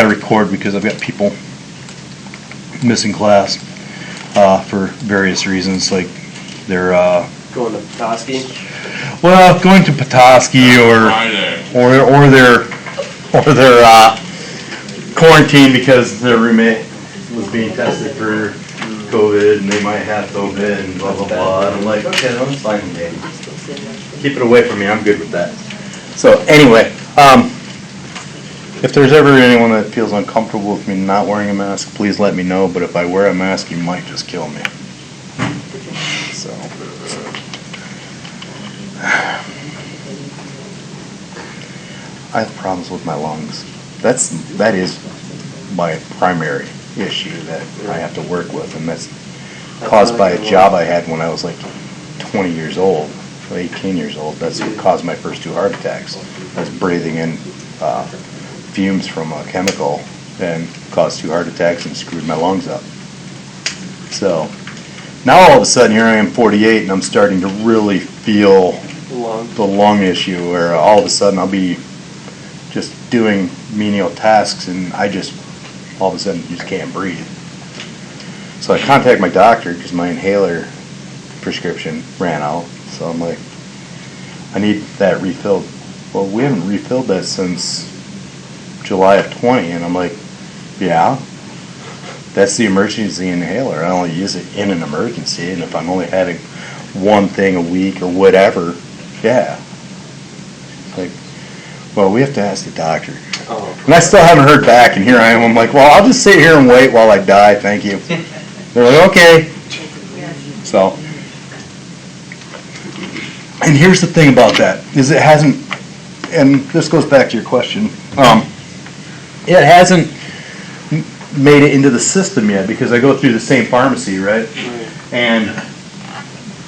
got to record because I've got people missing class for various reasons, like they're going to Petoskey. Well, going to Petoskey or they're quarantined because their roommate was being tested for COVID and they might have COVID and blah blah blah. And I'm like, okay, that's fine with me. Keep it away from me. I'm good with that. So anyway, if there's ever anyone that feels uncomfortable with me not wearing a mask, please let me know. But if I wear a mask, you might just kill me. So. I have problems with my lungs. That is my primary issue that I have to work with, and that's caused by a job I had when I was like 20 years old, or 18 years old. That's what caused my first 2 heart attacks. I was breathing in fumes from a chemical and caused 2 heart attacks and screwed my lungs up. So now all of a sudden here I am 48 and I'm starting to really feel the lung issue where all of a sudden I'll be just doing menial tasks and I just all of a sudden just can't breathe. So I contact my doctor because my inhaler prescription ran out. So I'm like, I need that refilled. Well, we haven't refilled that since July of 20, and I'm like, yeah, that's the emergency inhaler. I only use it in an emergency, and if I'm only having one thing a week or whatever, yeah. Like, well, we have to ask the doctor. Oh. And I still haven't heard back, and here I am. I'm like, well, I'll just sit here and wait while I die. Thank you. They're like, okay. So, and here's the thing about that, is it hasn't, and this goes back to your question, it hasn't made it into the system yet because I go through the same pharmacy, right? And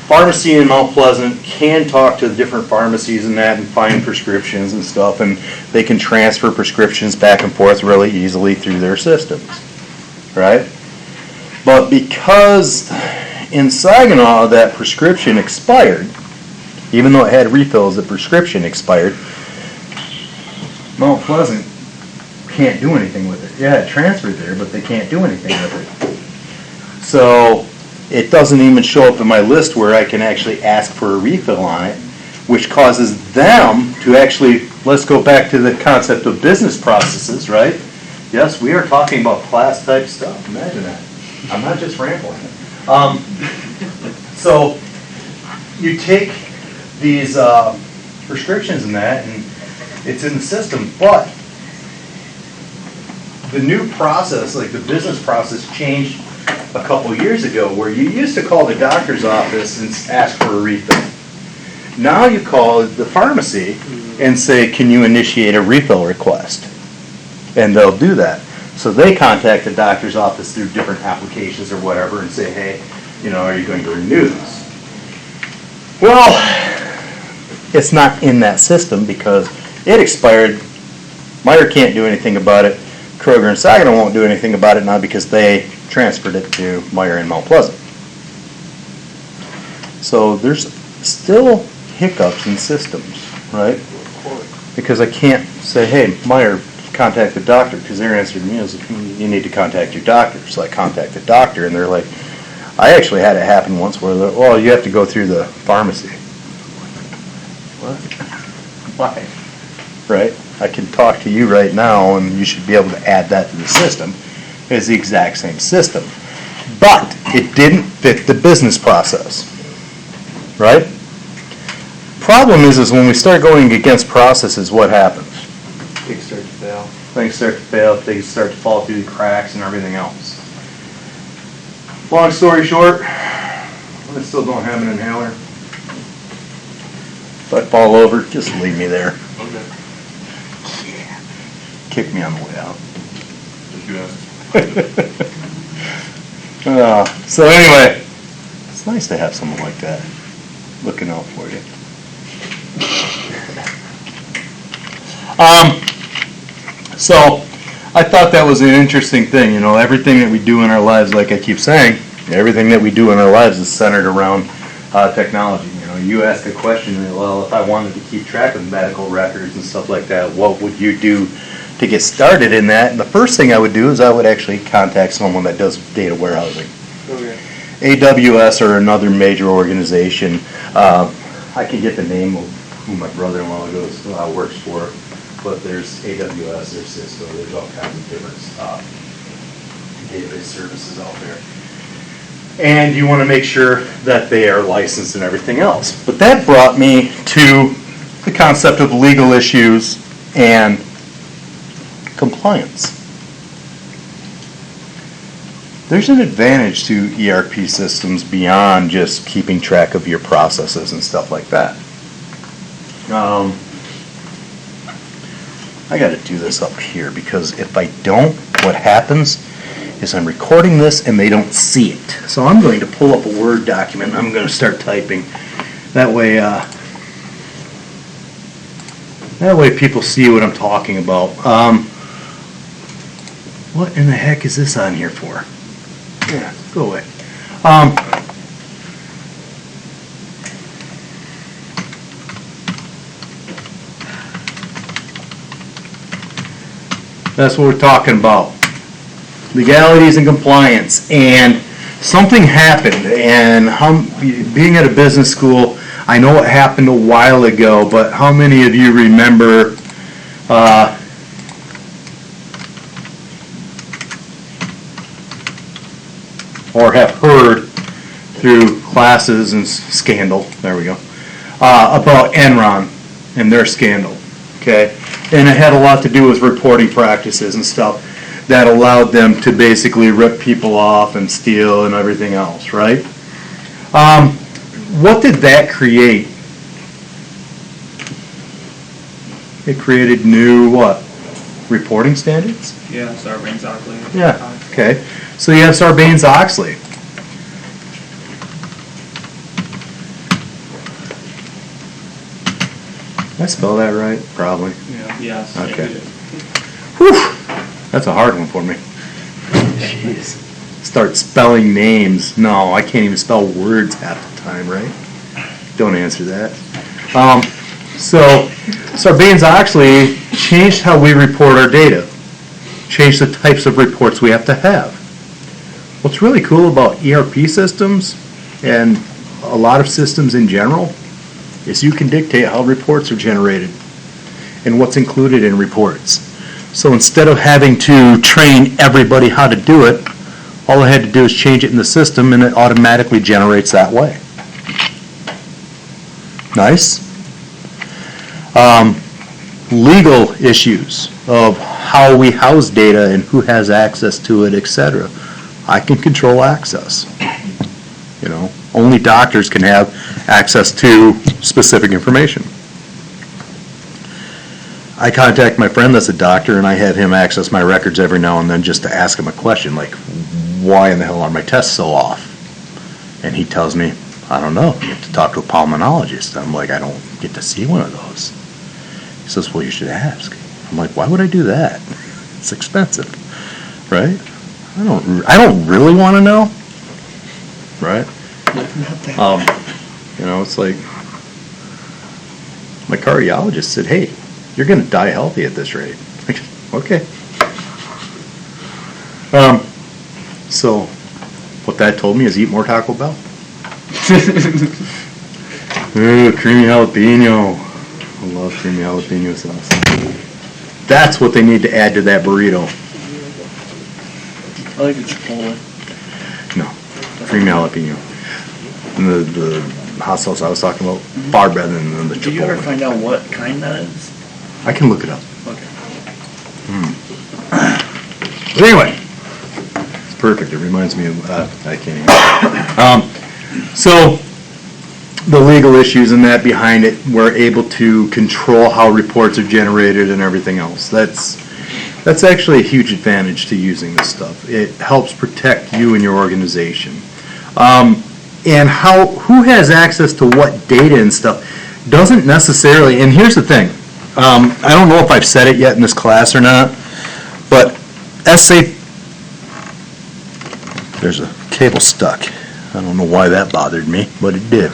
pharmacy in Mount Pleasant can talk to the different pharmacies and that and find prescriptions and stuff, and they can transfer prescriptions back and forth really easily through their systems, right? But because in Saginaw that prescription expired, even though it had refills, the prescription expired, Mount Pleasant can't do anything with it. Yeah, it transferred there, but they can't do anything with it. So it doesn't even show up in my list where I can actually ask for a refill on it, which causes them to actually, let's go back to the concept of business processes, right? Yes, we are talking about class type stuff. Imagine that. I'm not just rambling. So you take these prescriptions and that, and it's in the system, but the new process, like the business process, changed a couple years ago where you used to call the doctor's office and ask for a refill. Now you call the pharmacy and say, can you initiate a refill request? And they'll do that. So they contact the doctor's office through different applications or whatever and say, hey, you know, are you going to renew this? Well, it's not in that system because it expired. Meijer can't do anything about it. Kroger and Saginaw won't do anything about it now because they transferred it to Meijer and Mount Pleasant. So there's still hiccups in systems, right? Because I can't say, hey, Meijer, contact the doctor, because their answer to me is, you need to contact your doctor. So I contact the doctor, and they're like, I actually had it happen once where, well, you have to go through the pharmacy. What? Why? Right? I can talk to you right now, and you should be able to add that to the system. It's the exact same system. But it didn't fit the business process. Right? Problem is when we start going against processes, what happens? Things start to fail. Things start to fail, things start to fall through the cracks and everything else. Long story short, I still don't have an inhaler. If I fall over, just leave me there. Okay. Yeah. Kick me on the way out. So anyway, it's nice to have someone like that looking out for you. So I thought that was an interesting thing. You know, everything that we do in our lives, like I keep saying, everything that we do in our lives is centered around technology. You know, you ask a question, well, if I wanted to keep track of medical records and stuff like that, what would you do to get started in that, the first thing I would do is I would actually contact someone that does data warehousing. Okay. AWS or another major organization. I can get the name of who my brother-in-law works for, but there's AWS, there's Cisco, there's all kinds of different database services out there. And you want to make sure that they are licensed and everything else. But that brought me to the concept of legal issues and compliance. There's an advantage to ERP systems beyond just keeping track of your processes and stuff like that. I got to do this up here because if I don't, what happens is I'm recording this and they don't see it. So I'm going to pull up a Word document and I'm going to start typing. That way people see what I'm talking about. What in the heck is this on here for? Yeah, go away. That's what we're talking about. Legalities and compliance. And something happened, and being at a business school, I know it happened a while ago, but how many of you remember or have heard through classes and scandal, there we go, about Enron and their scandal, okay? And it had a lot to do with reporting practices and stuff that allowed them to basically rip people off and steal and everything else, right? What did that create? It created new what? Reporting standards? Yeah, Sarbanes-Oxley. Yeah, okay. So you have Sarbanes-Oxley. Did I spell that right? Probably. Yeah. Yes. Okay. Whew. That's a hard one for me. Jeez. Start spelling names. No, I can't even spell words half the time, right? Don't answer that. So Sarbanes-Oxley changed how we report our data. Changed the types of reports we have to have. What's really cool about ERP systems and a lot of systems in general is you can dictate how reports are generated and what's included in reports. So instead of having to train everybody how to do it, all I had to do is change it in the system and it automatically generates that way. Nice. Legal issues of how we house data and who has access to it, etc. I can control access. You know, only doctors can have access to specific information. I contact my friend that's a doctor and I have him access my records every now and then just to ask him a question like, why in the hell are my tests so off? And he tells me, I don't know, you have to talk to a pulmonologist. I'm like, I don't get to see one of those. He says, well, you should ask. I'm like, why would I do that? It's expensive, right? I don't really want to know, right? You know, it's like my cardiologist said, hey, you're going to die healthy at this rate. Okay. So what that told me is eat more Taco Bell. Ooh, creamy jalapeno. I love creamy jalapeno sauce. That's what they need to add to that burrito. I like the Chipotle. No, creamy jalapeno. And the hot sauce I was talking about, far better than the Chipotle. Did you ever find out what kind that is? I can look it up. Okay. But anyway, it's perfect. It reminds me of, I can't even. So, the legal issues and that behind it, we're able to control how reports are generated and everything else. That's actually a huge advantage to using this stuff. It helps protect you and your organization. And who has access to what data and stuff doesn't necessarily, and here's the thing, I don't know if I've said it yet in this class or not, but SAP, there's a cable stuck. I don't know why that bothered me, but it did.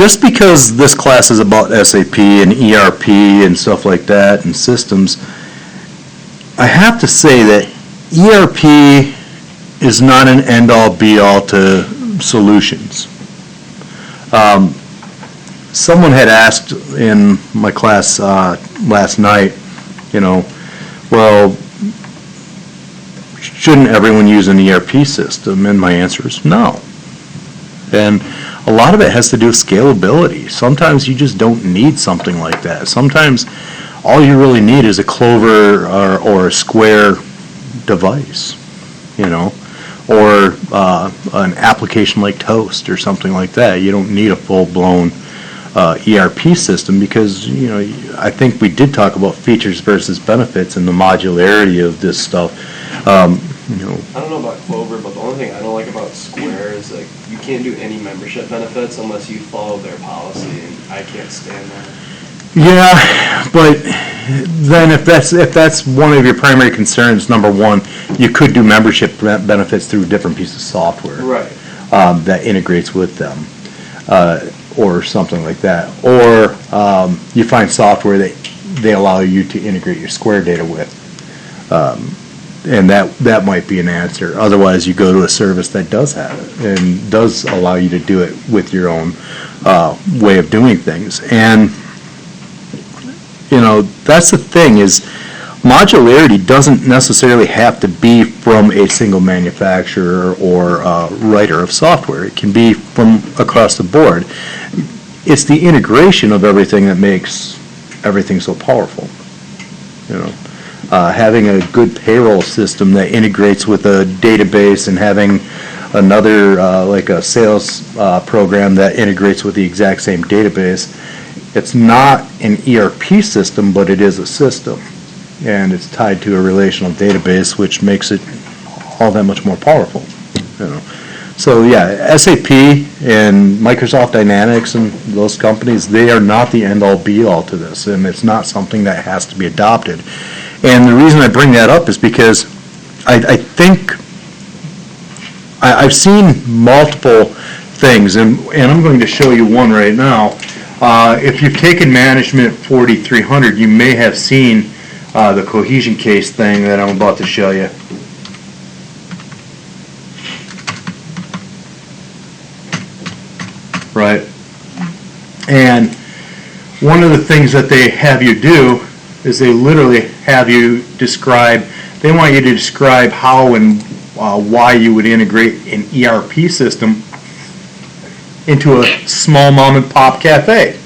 just because this class is about SAP and ERP and stuff like that and systems, I have to say that ERP is not an end-all be-all to solutions. Someone had asked in my class last night, well, shouldn't everyone use an ERP system? And my answer is no. And a lot of it has to do with scalability. Sometimes you just don't need something like that. Sometimes all you really need is a Clover or a Square device, or an application like Toast or something like that. You don't need a full-blown ERP system because, I think we did talk about features versus benefits and the modularity of this stuff. I don't know about Clover, but the only thing I don't like about Square is like you can't do any membership benefits unless you follow their policy, and I can't stand that. Yeah, but then if that's one of your primary concerns, number one, you could do membership benefits through a different piece of software. Right. That integrates with them, or something like that. Or you find software that they allow you to integrate your Square data with. And that might be an answer. Otherwise, you go to a service that does have it and does allow you to do it with your own way of doing things. And that's the thing is modularity doesn't necessarily have to be from a single manufacturer or writer of software. It can be from across the board. It's the integration of everything that makes everything so powerful. Having a good payroll system that integrates with a database and having another like a sales program that integrates with the exact same database. It's not an ERP system, but it is a system, and it's tied to a relational database, which makes it all that much more powerful. So yeah, SAP and Microsoft Dynamics and those companies, they are not the end-all be-all to this, and it's not something that has to be adopted. And the reason I bring that up is because I think I've seen multiple things, and I'm going to show you one right now. If you've taken Management 4300, you may have seen the cohesion case thing that I'm about to show you. Right? And one of the things that they have you do is they literally have you describe, they want you to describe how and why you would integrate an ERP system into a small mom and pop cafe.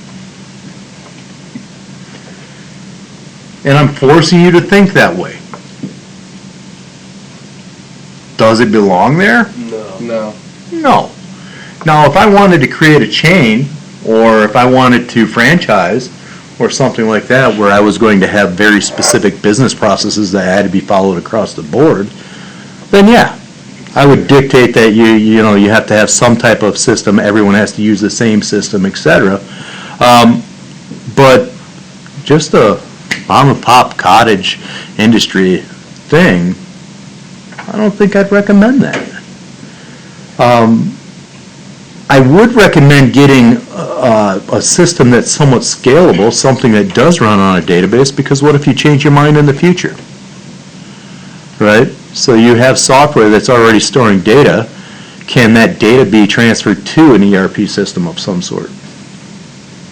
And I'm forcing you to think that way. Does it belong there? No. No. Now, if I wanted to create a chain, or if I wanted to franchise, or something like that, where I was going to have very specific business processes that had to be followed across the board, then yeah, I would dictate that you have to have some type of system. Everyone has to use the same system, etc. But just a mom and pop cottage industry thing, I don't think I'd recommend that. I would recommend getting a system that's somewhat scalable, something that does run on a database, because what if you change your mind in the future? Right? So you have software that's already storing data. Can that data be transferred to an ERP system of some sort?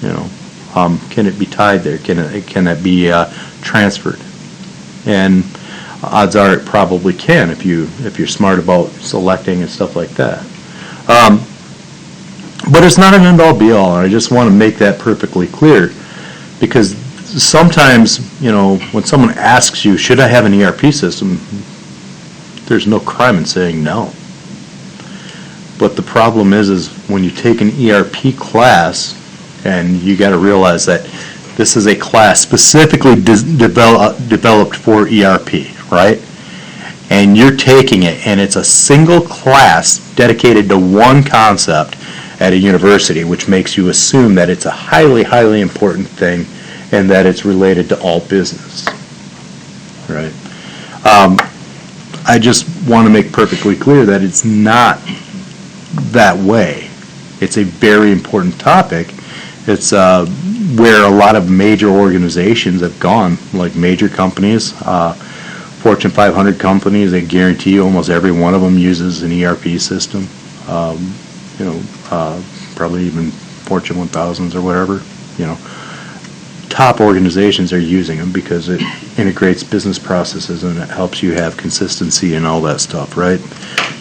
Can it be tied there? Can it be transferred? And odds are it probably can if you're smart about selecting and stuff like that. But it's not an end-all be-all, and I just want to make that perfectly clear, because sometimes, when someone asks you, should I have an ERP system, there's no crime in saying no. But the problem is when you take an ERP class, and you got to realize that this is a class specifically developed for ERP, right? And you're taking it, and it's a single class dedicated to one concept at a university, which makes you assume that it's a highly, highly important thing and that it's related to all business, right? I just want to make perfectly clear that it's not that way. It's a very important topic. It's where a lot of major organizations have gone, like major companies, Fortune 500 companies. I guarantee you almost every one of them uses an ERP system. Probably even Fortune 1000s or whatever. Top organizations are using them because it integrates business processes and it helps you have consistency and all that stuff, right?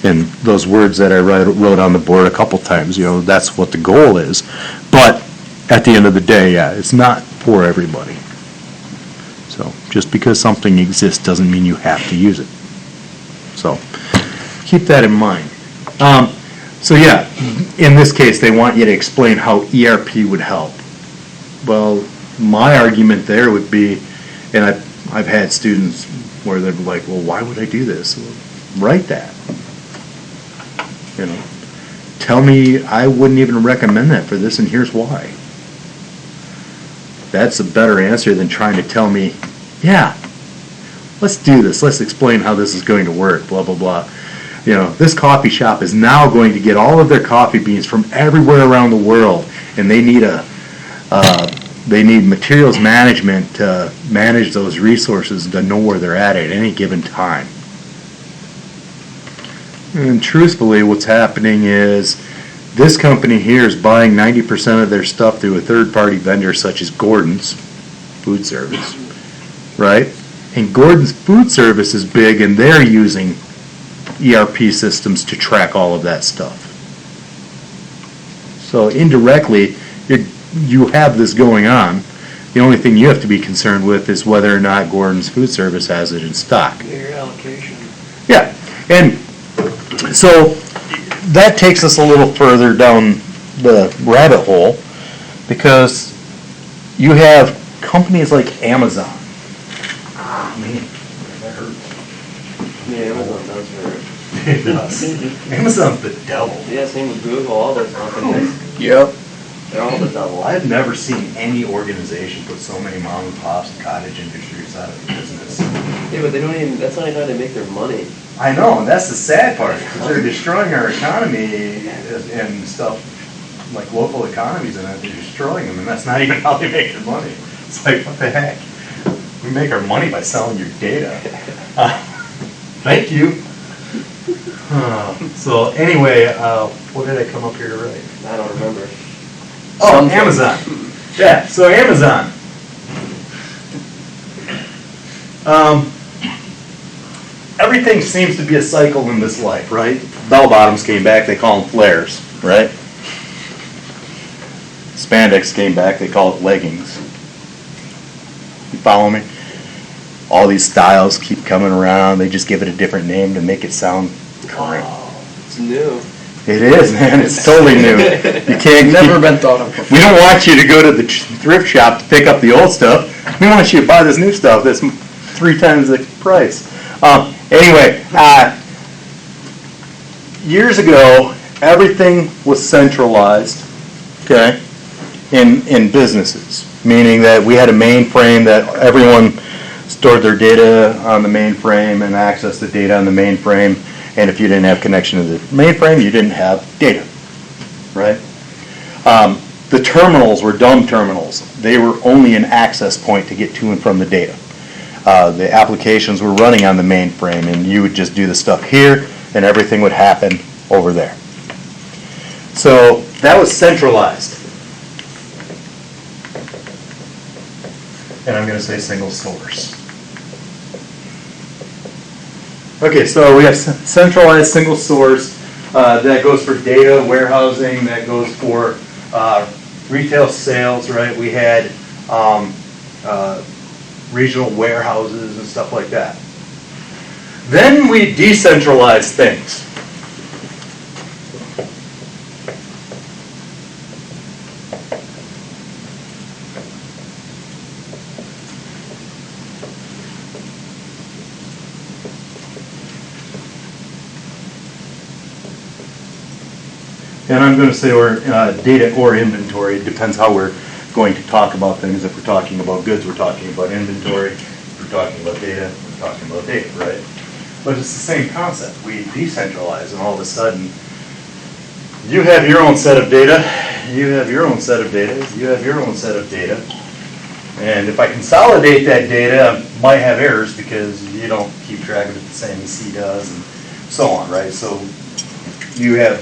And those words that I wrote on the board a couple times, that's what the goal is. But at the end of the day, yeah, it's not for everybody. So just because something exists doesn't mean you have to use it. So keep that in mind. So yeah, in this case, they want you to explain how ERP would help. Well, my argument there would be, and I've had students where they're like, well, why would I do this? Well, write that. Tell me I wouldn't even recommend that for this, and here's why. That's a better answer than trying to tell me, yeah, let's do this. Let's explain how this is going to work, blah, blah, blah. This coffee shop is now going to get all of their coffee beans from everywhere around the world, and they need materials management to manage those resources to know where they're at any given time. And truthfully, what's happening is this company here is buying 90% of their stuff through a third-party vendor such as Gordon's Food Service, right? And Gordon's Food Service is big, and they're using ERP systems to track all of that stuff. So indirectly, you have this going on. The only thing you have to be concerned with is whether or not Gordon's Food Service has it in stock. Your allocation. Yeah, and so that takes us a little further down the rabbit hole because you have companies like Amazon. Man, that hurts. Yeah, Amazon does hurt. It does. Amazon's the devil. Yeah, same with Google, all those companies. Yep. They're all the devil. I've never seen any organization put so many mom and pops and cottage industries out of business. Yeah, but they don't even, that's not even how they make their money. I know, and that's the sad part, because they're destroying our economy and stuff, like local economies, and they're destroying them, and that's not even how they make their money. It's like, what the heck? We make our money by selling your data. Thank you. So anyway, what did I come up here to write? I don't remember. Oh, Something. Amazon. Yeah, so Amazon. Everything seems to be a cycle in this life, right? Bell bottoms came back, they call them flares, right? Spandex came back, they call it leggings. You follow me? All these styles keep coming around, they just give it a different name to make it sound current. Oh, it's new. It is, man, it's totally new. You can't Never been thought of before. We don't want you to go to the thrift shop to pick up the old stuff. We want you to buy this new stuff that's 3 times the price. Anyway, years ago, everything was centralized, okay, in businesses, meaning that we had a mainframe that everyone stored their data on the mainframe and accessed the data on the mainframe, and if you didn't have connection to the mainframe, you didn't have data, right? The terminals were dumb terminals. They were only an access point to get to and from the data. The applications were running on the mainframe, and you would just do the stuff here, and everything would happen over there. So that was centralized. And I'm going to say single source. Okay, so we have centralized single source. That goes for data warehousing. That goes for retail sales, right? We had regional warehouses and stuff like that. Then we decentralized things. And I'm going to say or data or inventory. It depends how we're going to talk about things. If we're talking about goods, we're talking about inventory. If we're talking about data, we're talking about data, right? But it's the same concept. We decentralize, and all of a sudden, You have your own set of data, you have your own set of data, you have your own set of data. And if I consolidate that data, I might have errors because you don't keep track of it the same as he does and so on, right? So you have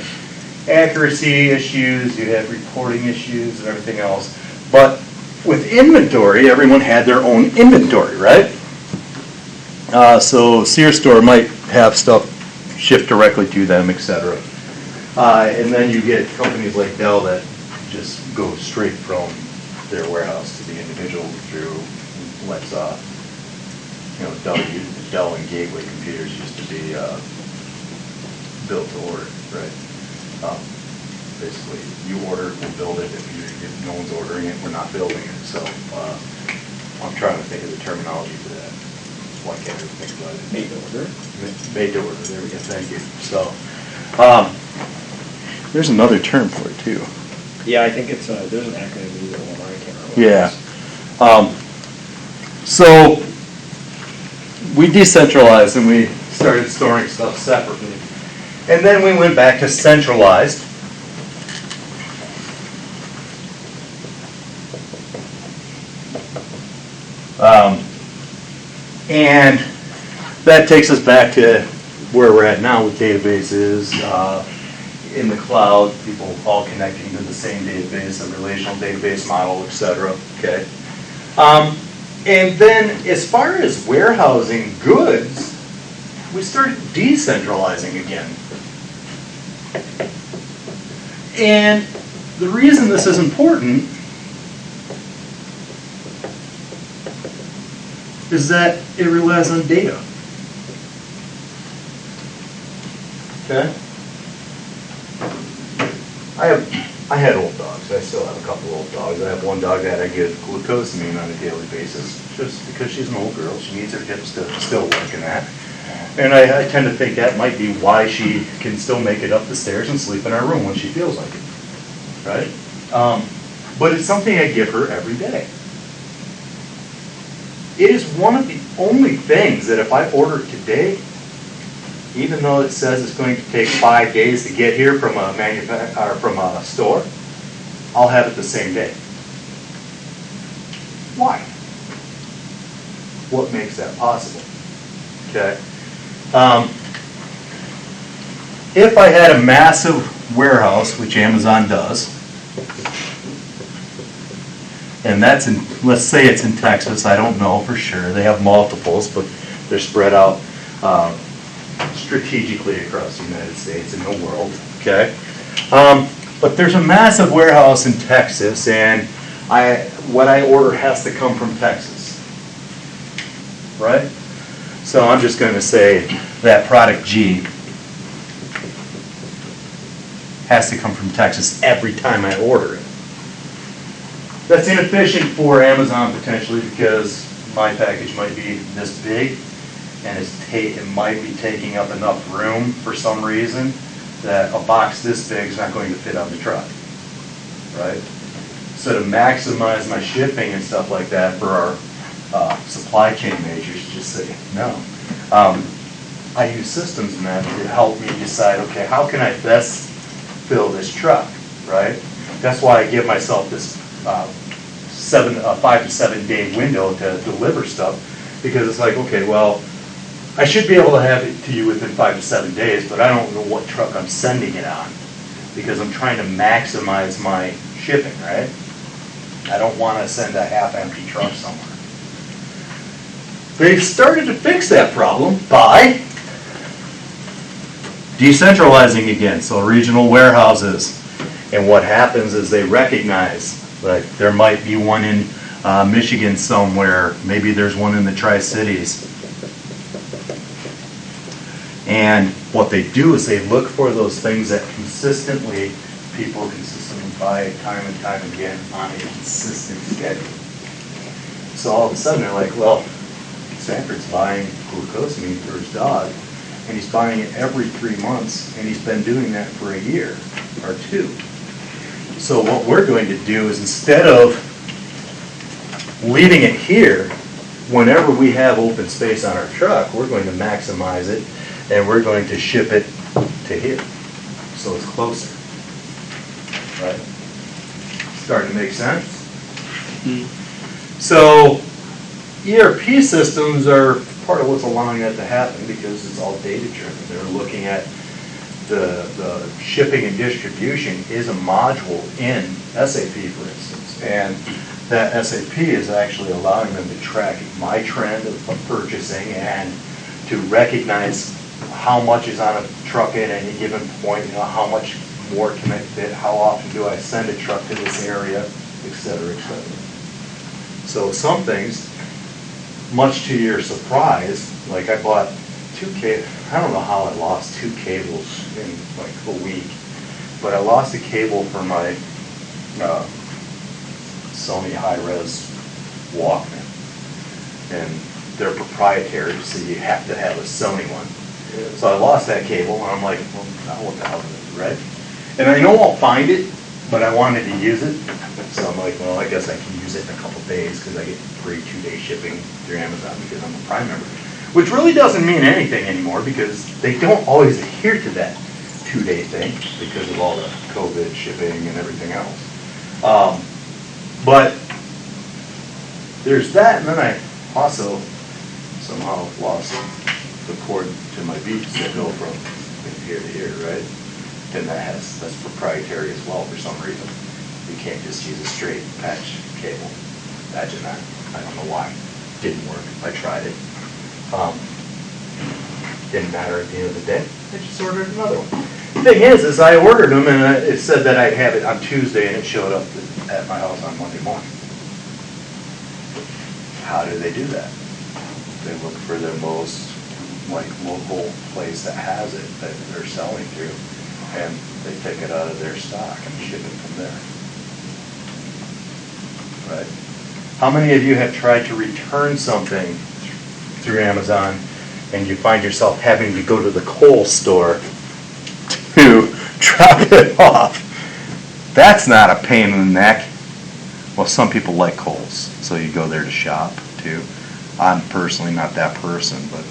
accuracy issues, you have reporting issues and everything else. But with inventory, everyone had their own inventory, right? So Sears store might have stuff shipped directly to them, etc. And then you get companies like Dell that just go straight from their warehouse to the individual through let's Dell and Gateway computers used to be built to order, right? Basically, you order, we'll build it. If no one's ordering it, we're not building it. So I'm trying to think of the terminology for that. Why can't I think about it? Made to order. Made to order. There we go. Thank you. So there's another term for it too. Yeah, I think it's, there's an acronym either one, I can't remember. Yeah. So we decentralized and we started storing stuff separately. And then we went back to centralized. And that takes us back to where we're at now with databases in the cloud, people all connecting to the same database, a relational database model, etc. Okay. And then as far as warehousing goods, we started decentralizing again. And the reason this is important is that it relies on data. Okay? I had old dogs. I still have a couple old dogs. I have one dog that I give glucosamine on a daily basis just because she's an old girl. She needs her hips to still work in that. And I tend to think that might be why she can still make it up the stairs and sleep in our room when she feels like it. Right? But it's something I give her every day. It is one of the only things that if I order it today, even though it says it's going to take 5 days to get here from a store, I'll have it the same day. Why? What makes that possible? Okay. If I had a massive warehouse, which Amazon does, and that's in, let's say it's in Texas, I don't know for sure. They have multiples, but they're spread out strategically across the United States and the world, okay? But there's a massive warehouse in Texas, and what I order has to come from Texas, right? So I'm just going to say that product G has to come from Texas every time I order it. That's inefficient for Amazon potentially because my package might be this big and it might be taking up enough room for some reason that a box this big is not going to fit on the truck, right? So to maximize my shipping and stuff like that for our supply chain measures, just say no. I use systems in that to help me decide, okay, how can I best fill this truck, right? That's why I give myself this 5 to 7 day window to deliver stuff, because it's like, okay, well, I should be able to have it to you within 5 to 7 days, but I don't know what truck I'm sending it on, because I'm trying to maximize my shipping, right? I don't want to send a half-empty truck somewhere. They've started to fix that problem by decentralizing again, so regional warehouses. And what happens is they recognize, like, there might be one in Michigan somewhere, maybe there's one in the Tri-Cities. And what they do is they look for those things that people consistently buy time and time again on a consistent schedule. So all of a sudden they're like, well, Sanford's buying glucosamine for his dog, and he's buying it every 3 months, and he's been doing that for a year or 2. So what we're going to do is, instead of leaving it here, whenever we have open space on our truck, we're going to maximize it, and we're going to ship it to here, so it's closer. right? Starting to make sense? So ERP systems are part of what's allowing that to happen because it's all data driven. They're looking at the shipping and distribution is a module in SAP, for instance, and that SAP is actually allowing them to track my trend of purchasing and to recognize how much is on a truck at any given point, how much more can I fit, how often do I send a truck to this area, et cetera, et cetera. So some things, much to your surprise, like I bought 2 cables. I don't know how I lost 2 cables in like a week, but I lost a cable for my Sony high-res Walkman, and they're proprietary, so you have to have a Sony one. So I lost that cable, and I'm like, well, now what the hell is it, right? And I know I'll find it, but I wanted to use it, so I'm like, well, I guess I can use it in a couple days because I get free 2-day shipping through Amazon because I'm a Prime member. Which really doesn't mean anything anymore because they don't always adhere to that 2-day thing because of all the COVID shipping and everything else. But there's that, and then I also somehow lost the cord to my Beats that go from here to here, right? And that's proprietary as well for some reason. You can't just use a straight patch cable. Imagine that. I don't know why. Didn't work. I tried it. Didn't matter at the end of the day. I just ordered another one. Thing is I ordered them and it said that I'd have it on Tuesday and it showed up at my house on Monday morning. How do they do that? They look for the most local place that has it that they're selling through, and they take it out of their stock and ship it from there. Right? How many of you have tried to return something through Amazon and you find yourself having to go to the Kohl's store to drop it off? That's not a pain in the neck. Well, some people like Kohl's, so you go there to shop too. I'm personally not that person, but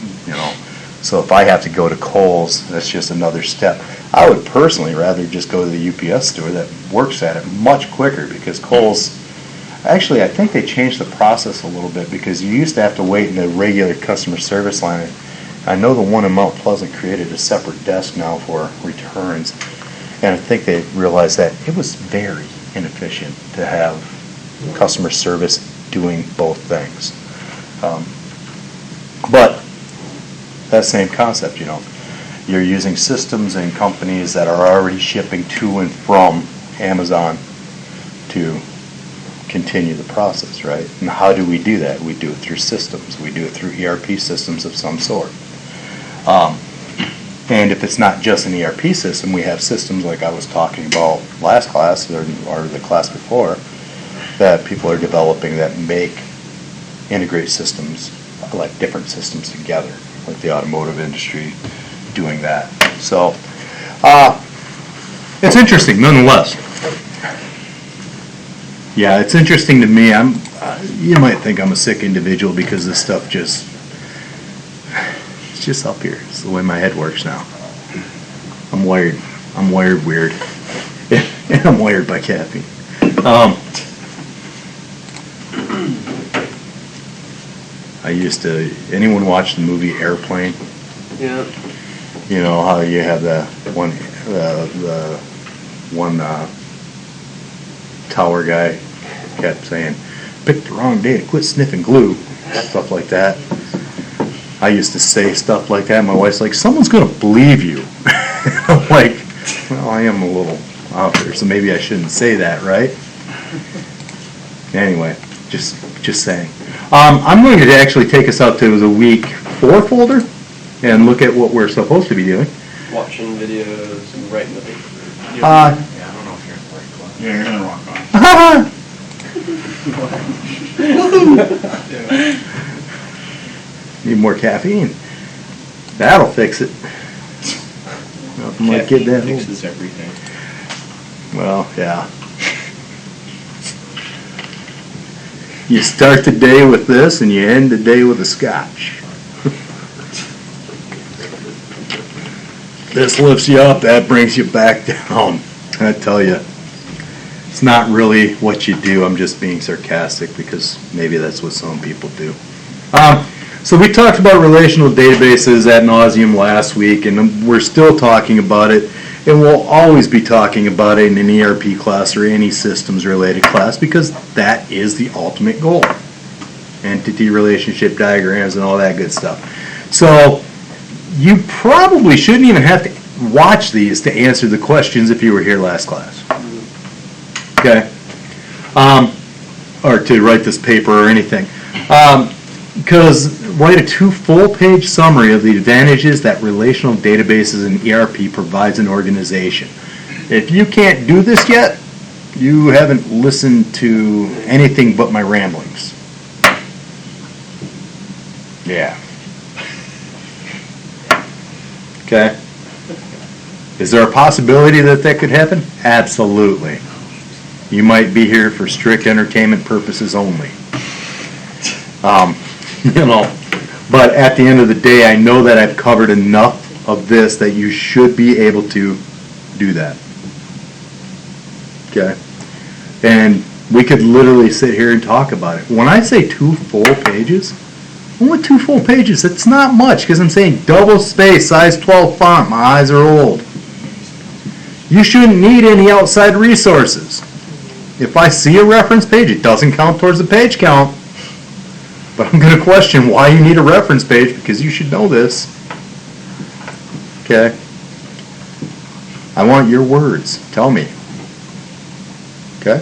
so if I have to go to Kohl's, that's just another step. I would personally rather just go to the UPS store that works at it much quicker because Kohl's, actually I think they changed the process a little bit because you used to have to wait in the regular customer service line. I know the one in Mount Pleasant created a separate desk now for returns, and I think they realized that it was very inefficient to have customer service doing both things. But that same concept, you're using systems and companies that are already shipping to and from Amazon to continue the process, right? And how do we do that? We do it through systems. We do it through ERP systems of some sort. And if it's not just an ERP system, we have systems like I was talking about last class or the class before that people are developing that integrate systems, like different systems together, like the automotive industry doing that. So it's interesting nonetheless. Yeah, it's interesting to me. You might think I'm a sick individual because this stuff it's just up here. It's the way my head works now. I'm wired weird. And I'm wired by caffeine. Anyone watch the movie Airplane? Yeah. You know how you have the one tower guy kept saying, pick the wrong day to quit sniffing glue, stuff like that. I used to say stuff like that. My wife's like, someone's going to believe you. I'm like, well, I am a little out there, so maybe I shouldn't say that, right? Anyway, just saying. I'm going to actually take us out to the week 4 folder and look at what we're supposed to be doing. Watching videos and writing the paper. I don't know if you're in the right class. Yeah, you're in the wrong class. Need more caffeine. That'll fix it. Nothing like get that old. Fixes everything. Well, yeah. You start the day with this and you end the day with a scotch. This lifts you up, that brings you back down. I tell you. It's not really what you do. I'm just being sarcastic because maybe that's what some people do. So we talked about relational databases ad nauseum last week, and we're still talking about it, and we'll always be talking about it in an ERP class or any systems-related class because that is the ultimate goal. Entity relationship diagrams and all that good stuff. So you probably shouldn't even have to watch these to answer the questions if you were here last class. Okay? Or to write this paper or anything. Because write a 2 full-page summary of the advantages that relational databases and ERP provides an organization. If you can't do this yet, you haven't listened to anything but my ramblings. Yeah. Okay? Is there a possibility that that could happen? Absolutely. You might be here for strict entertainment purposes only. But at the end of the day, I know that I've covered enough of this that you should be able to do that. Okay? And we could literally sit here and talk about it. When I say 2 full pages, only 2 full pages, it's not much because I'm saying double space, size 12 font, my eyes are old. You shouldn't need any outside resources. If I see a reference page, it doesn't count towards the page count. But I'm going to question why you need a reference page because you should know this. Okay? I want your words. Tell me. Okay?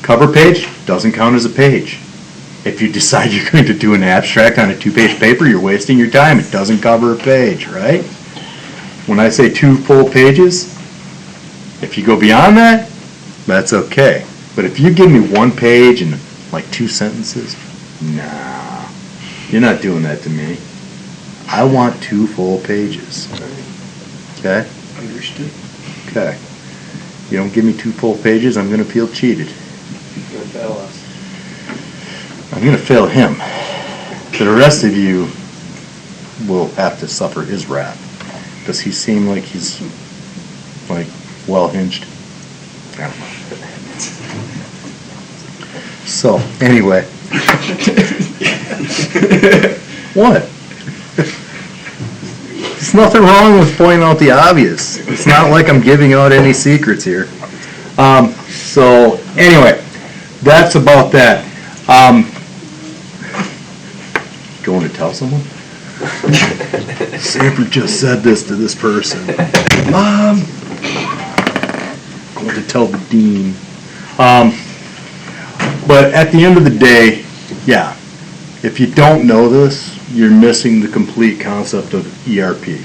Cover page doesn't count as a page. If you decide you're going to do an abstract on a 2-page paper, you're wasting your time. It doesn't cover a page, right? When I say 2 full pages, if you go beyond that, that's okay. But if you give me 1 page and like 2 sentences, nah, you're not doing that to me. I want 2 full pages. Okay? Understood. Okay. You don't give me 2 full pages, I'm going to feel cheated. You're gonna fail us. I'm going to fail him. The rest of you will have to suffer his wrath. Does he seem like he's like well hinged? I don't know. So anyway, what? There's nothing wrong with pointing out the obvious. It's not like I'm giving out any secrets here. So anyway, that's about that. Going to tell someone? Sanford just said this to this person. Mom! Going to tell the dean. But at the end of the day, yeah, if you don't know this, you're missing the complete concept of ERP.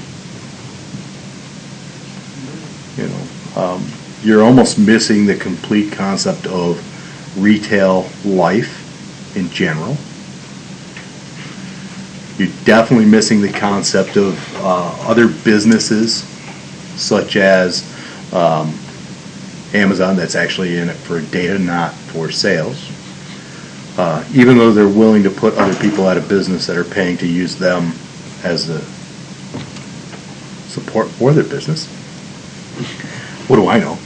You're almost missing the complete concept of retail life in general. You're definitely missing the concept of other businesses, such as Amazon, that's actually in it for data, not for sales. Even though they're willing to put other people out of business that are paying to use them as the support for their business. What do I know?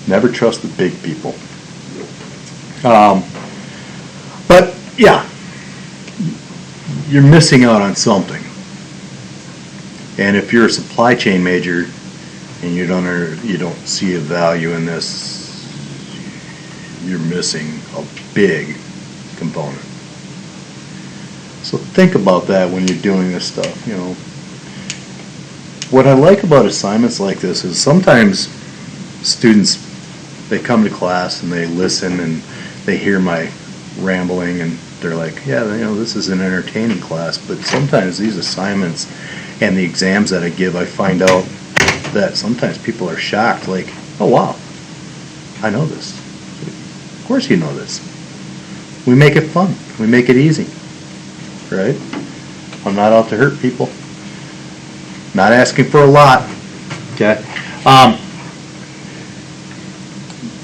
Never trust the big people. But yeah, you're missing out on something. And if you're a supply chain major and you don't see a value in this, you're missing a big component. So think about that when you're doing this stuff. What I like about assignments like this is sometimes students, they come to class and they listen and they hear my rambling and they're like, yeah, this is an entertaining class. But sometimes these assignments and the exams that I give, I find out that sometimes people are shocked, like, oh wow, I know this. Of course you know this. We make it fun. We make it easy. Right? I'm not out to hurt people. Not asking for a lot. Okay?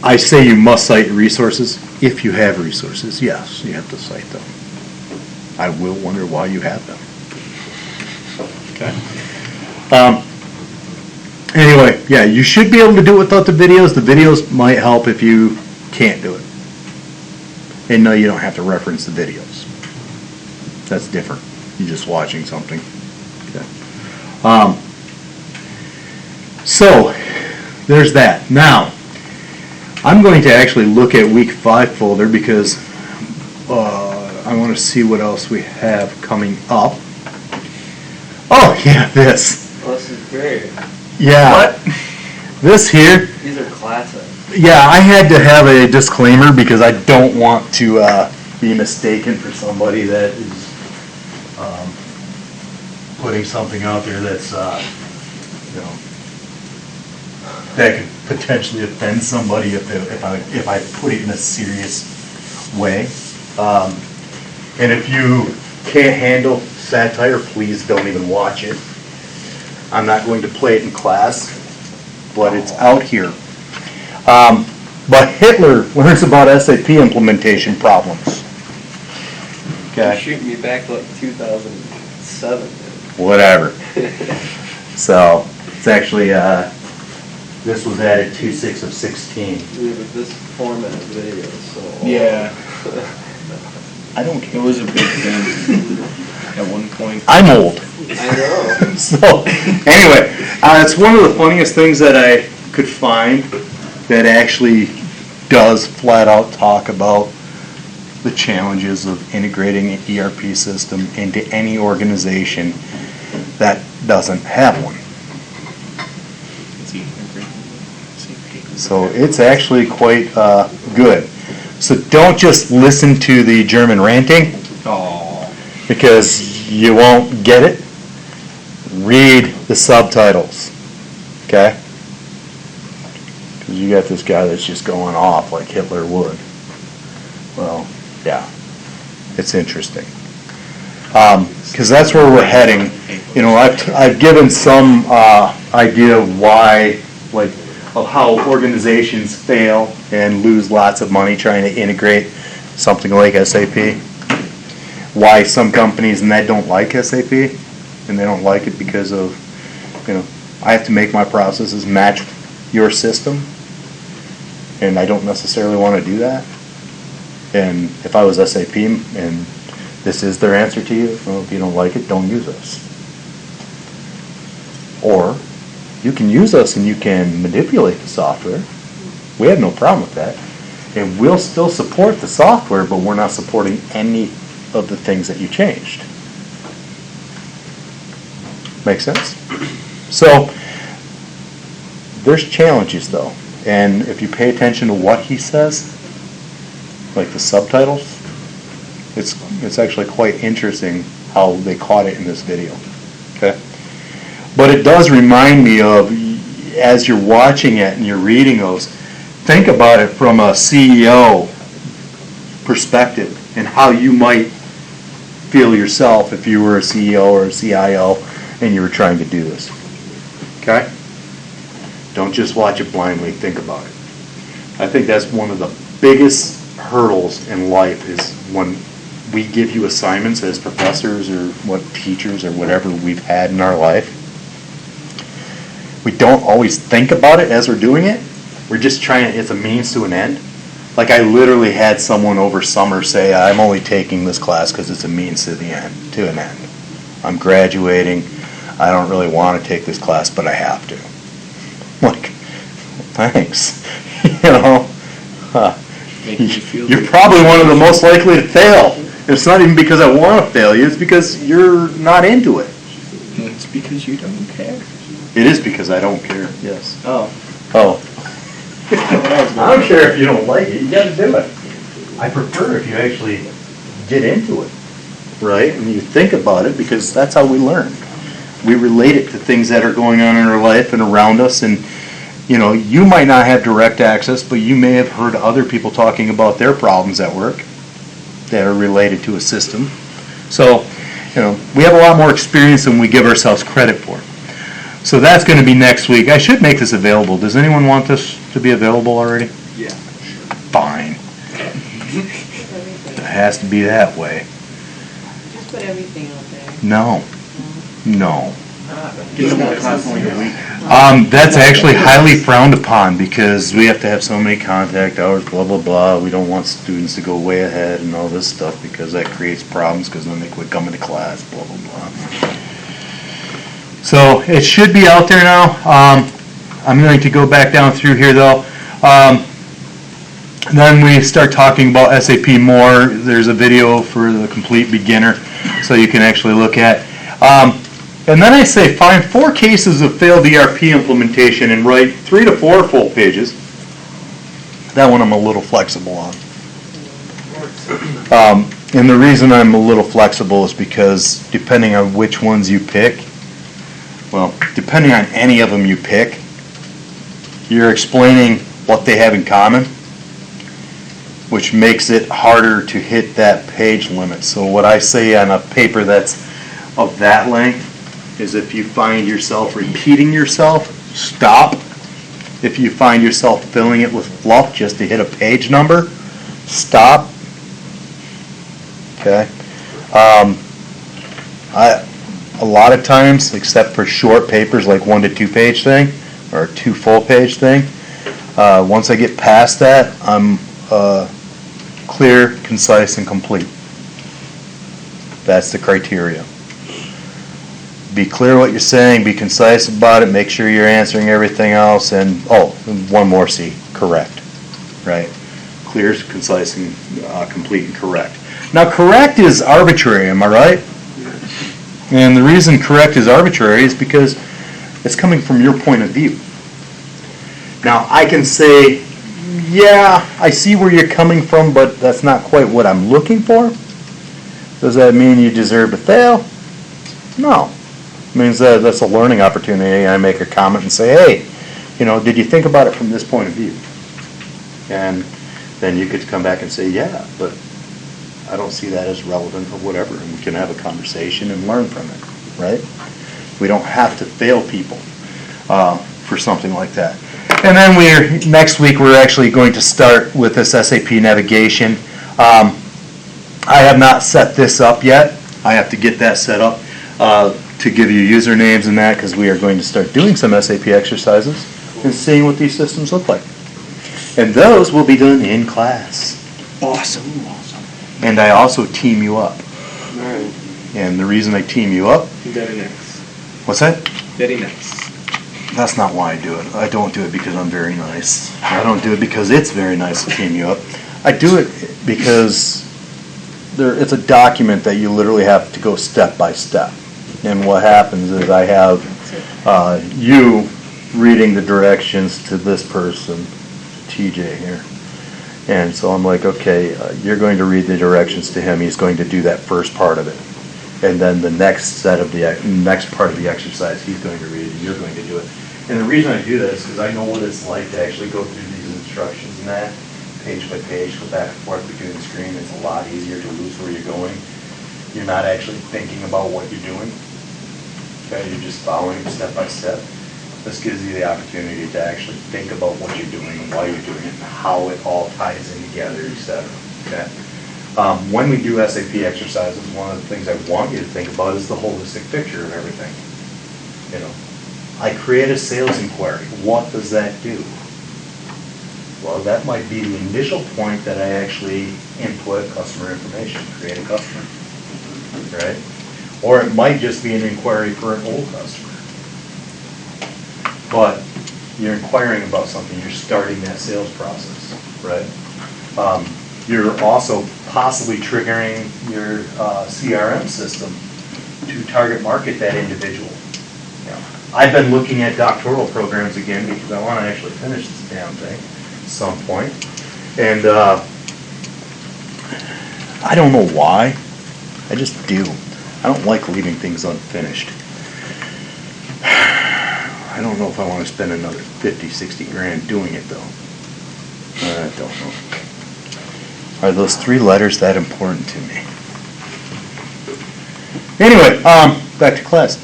I say you must cite resources. If you have resources, yes, you have to cite them. I will wonder why you have them. Okay? Anyway, yeah, you should be able to do it without the videos. The videos might help if you can't do it. And no, you don't have to reference the videos. That's different. You're just watching something. Okay. So, there's that. Now, I'm going to actually look at week 5 folder because I want to see what else we have coming up. Oh, yeah, this. Well, this is very, Yeah. What? This here. these are classic. Yeah, I had to have a disclaimer because I don't want to be mistaken for somebody that is putting something out there that's, you know, that could potentially offend somebody if I put it in a serious way. And if you can't handle satire, please don't even watch it. I'm not going to play it in class, but it's out here. But Hitler learns about SAP implementation problems. You're Okay, shooting me back to like 2007. whatever. So, it's actually, this was added 2/6 of 16. Dude, with this format of video is so old. Yeah, I don't it care. was a big thing at one point. I'm old. I know. So, anyway, it's one of the funniest things that I could find that actually does flat out talk about the challenges of integrating an ERP system into any organization that doesn't have one. So it's actually quite good. So don't just listen to the German ranting Oh, because you won't get it. Read the subtitles, okay? Because you got this guy that's just going off like Hitler would. Well, yeah, it's interesting. Because that's where we're heading. You know, I've given some idea of why, like, of how organizations fail and lose lots of money trying to integrate something like SAP. Why some companies and that don't like SAP, and they don't like it because of, you know, I have to make my processes match your system, and I don't necessarily want to do that. And if I was SAP and this is their answer to you, well, if you don't like it, don't use us. Or you can use us and you can manipulate the software. We have no problem with that. And we'll still support the software, but we're not supporting any of the things that you changed. Make sense? So, there's challenges though. And if you pay attention to what he says, like the subtitles, it's actually quite interesting how they caught it in this video. Okay? But it does remind me of, as you're watching it and you're reading those, think about it from a CEO perspective and how you might feel yourself if you were a CEO or a CIO and you were trying to do this. Okay? Don't just watch it blindly, think about it. I think that's one of the biggest hurdles in life is when we give you assignments as professors or what teachers or whatever we've had in our life. We don't always think about it as we're doing it. We're just trying, it's a means to an end. Like I literally had someone over summer say, I'm only taking this class because it's a means to an end. I'm graduating. I don't really want to take this class, but I have to. Like, thanks. You know, making you feel you're good. probably one of the most likely to fail. It's not even because I want to fail you. It's because you're not into it. It's because you don't care. It is because I don't care. Yes. Oh. Oh. I don't care if you don't like it. You got to do it. I prefer if you actually get into it, right? And you think about it because that's how we learn. We relate it to things that are going on in our life and around us. And, you know, you might not have direct access, but you may have heard other people talking about their problems at work that are related to a system. So, you know, we have a lot more experience than we give ourselves credit for. So that's going to be next week. I should make this available. Does anyone want this to be available already? Yeah. Fine. It has to be that way. Just put everything out there. No. No. Get them to class in like a week. That's actually highly frowned upon because we have to have so many contact hours, blah, blah, blah. We don't want students to go way ahead and all this stuff because that creates problems because then they quit coming to class, blah, blah, blah. So it should be out there now. I'm going to go back down through here though. Then we start talking about SAP more. There's a video for the complete beginner so you can actually look at. And then I say find 4 cases of failed ERP implementation and write 3 to 4 full pages. That one I'm a little flexible on. And the reason I'm a little flexible is because depending on which ones you pick, well, depending on any of them you pick, you're explaining what they have in common, which makes it harder to hit that page limit. So what I say on a paper that's of that length is if you find yourself repeating yourself, stop. If you find yourself filling it with fluff just to hit a page number, stop. Okay. A lot of times, except for short papers like 1 to 2 page thing or 2 full page thing, once I get past that, I'm clear, concise, and complete. That's the criteria. Be clear what you're saying, be concise about it, make sure you're answering everything else, and, one more C, correct, right? Clear, concise, and complete and correct. Now, correct is arbitrary, am I right? And the reason correct is arbitrary is because it's coming from your point of view. Now, I can say, yeah, I see where you're coming from, but that's not quite what I'm looking for. Does that mean you deserve to fail? No. It means that that's a learning opportunity. I make a comment and say, hey, did you think about it from this point of view? And then you could come back and say, yeah, but I don't see that as relevant or whatever. And we can have a conversation and learn from it, right? We don't have to fail people for something like that. And then next week we're actually going to start with this SAP navigation. I have not set this up yet. I have to get that set up to give you usernames and that because we are going to start doing some SAP exercises and seeing what these systems look like. And those will be done in class. Awesome. And I also team you up. All right. And the reason I team you up, Very nice. what's that? Very nice. That's not why I do it. I don't do it because I'm very nice. I don't do it because it's very nice to team you up. I do it because it's a document that you literally have to go step by step. And what happens is I have you reading the directions to this person, TJ here. And so I'm like, okay, you're going to read the directions to him. He's going to do that first part of it. And then the next part of the exercise, he's going to read it and you're going to do it. And the reason I do that is because I know what it's like to actually go through these instructions and that, page by page, go back and forth between the screen. It's a lot easier to lose where you're going. You're not actually thinking about what you're doing. Okay, you're just following step by step. This gives you the opportunity to actually think about what you're doing and why you're doing it and how it all ties in together, etc. Okay? When we do SAP exercises, one of the things I want you to think about is the holistic picture of everything. I create a sales inquiry. What does that do? Well, that might be the initial point that I actually input customer information, create a customer, right? Or it might just be an inquiry for an old customer. But you're inquiring about something, you're starting that sales process, right? You're also possibly triggering your CRM system to target market that individual. I've been looking at doctoral programs again because I want to actually finish this damn thing at some point. And I don't know why, I just do. I don't like leaving things unfinished. I don't know if I want to spend another 50, 60 grand doing it though. I don't know. Are those 3 letters that important to me? Anyway, back to class.